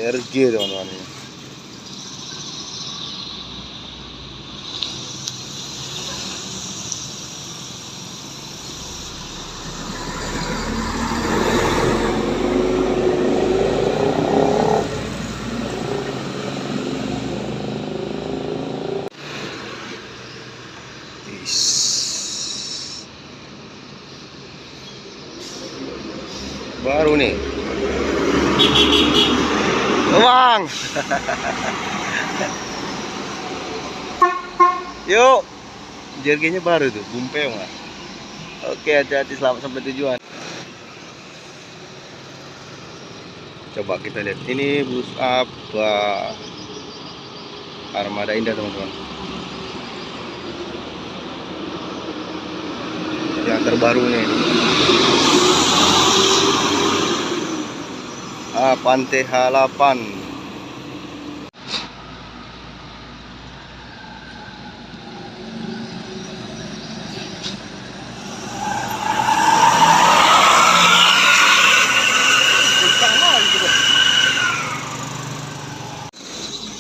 RG teman-teman. Baru nih Bang. Yuk, JRG-nya baru tuh, Bumpeo nggak? Oke, hati-hati, selamat sampai tujuan. Coba kita lihat, ini bus apa? Armada Indah teman-teman. Yang terbaru nih. Pantai Halapan.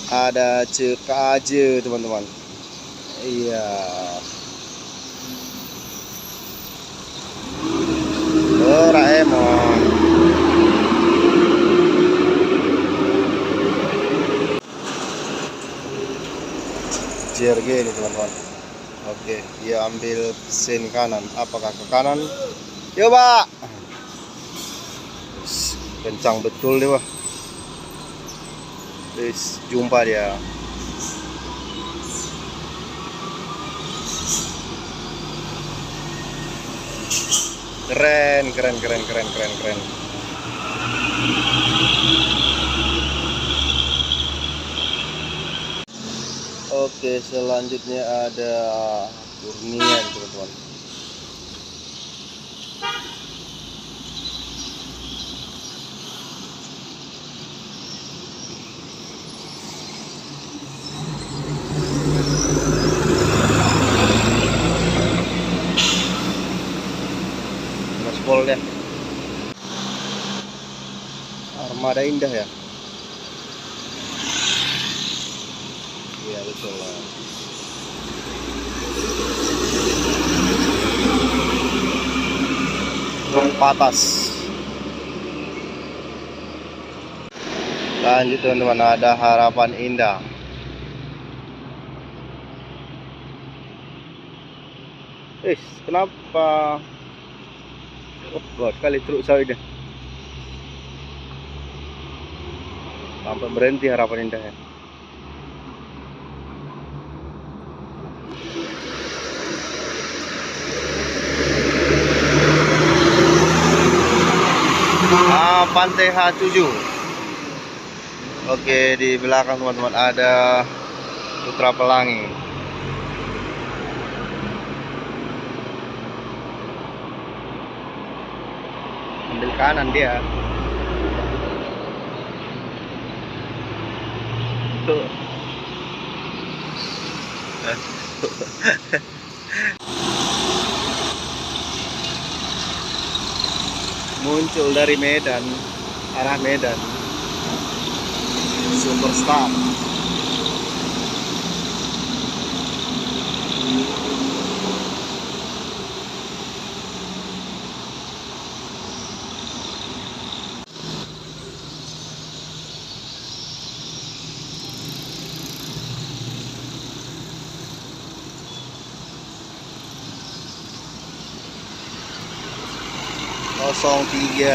Ada Cekaje teman-teman. Iya. Doraemon. JRG ini teman-teman. Oke, dia ambil sen kanan. Apakah ke kanan? Yuk Pak. Kencang betul deh Pak. Terus jumpa dia. Keren. Oke, selanjutnya ada Kurnian teman-teman. Gaspol ya. Armada Indah ya. Iya betul lah. Patas. Lanjut teman-teman, ada Harapan Indah. Kenapa? Oh God, kali truk sawit deh. Sampai berhenti Harapan Indah ya. Pantai H7. Oke, di belakang teman-teman ada Putra Pelangi. Ambil kanan dia. Tuh. Muncul dari Medan, arah Medan, Superstar. Kosong 3.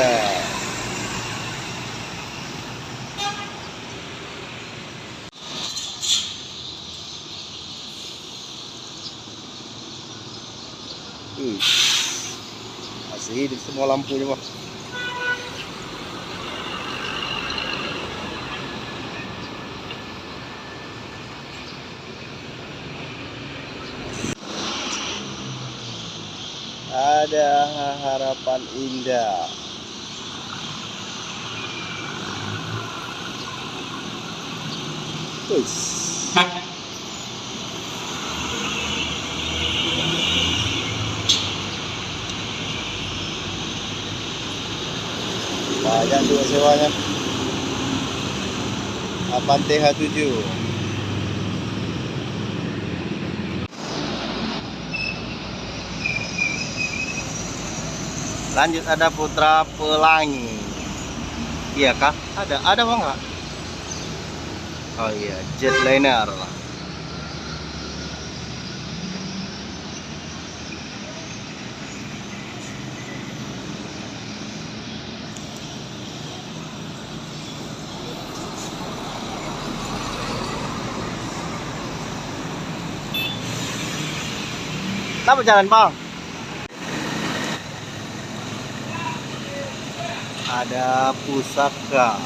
Masih hidup semua lampunya Pak. Ada Harapan Indah. Banyak juga sewanya. Avante H7. Lanjut ada Putra Pelangi. Iya kah? Ada apa enggak? Oh iya, Jetliner. Kenapa jalan bang? Ada Pusaka.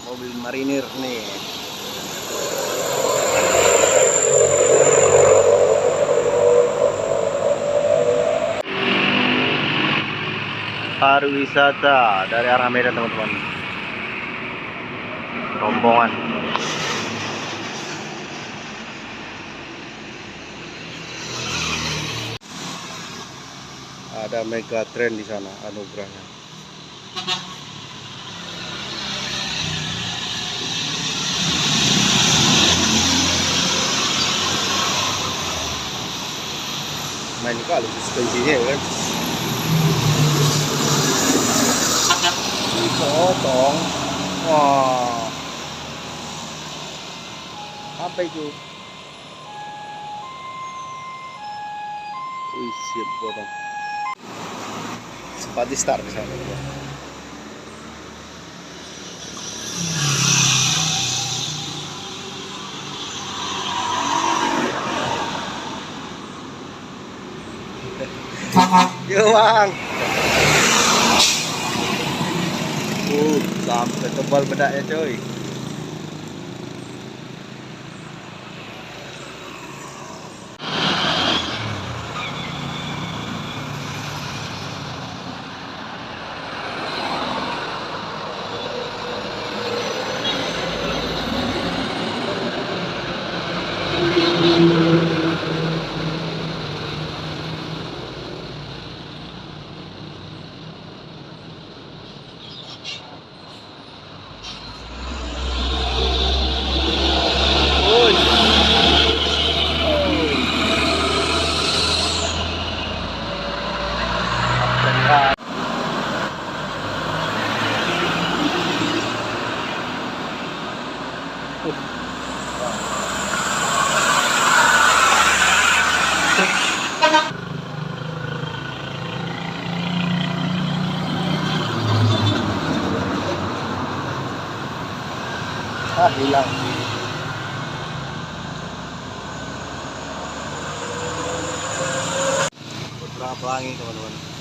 Mobil marinir nih. Pariwisata dari arah Medan teman-teman. Rombongan. Ada Mega Trend di sana, anugerahnya. Main kali suspensinya kan. Dipotong. Wah. Apa itu? Wih, siap potong. Sepati start di sana. Yo bang. Sampai tebal bedaknya coy. Hilang. Putra Pelangi teman-teman.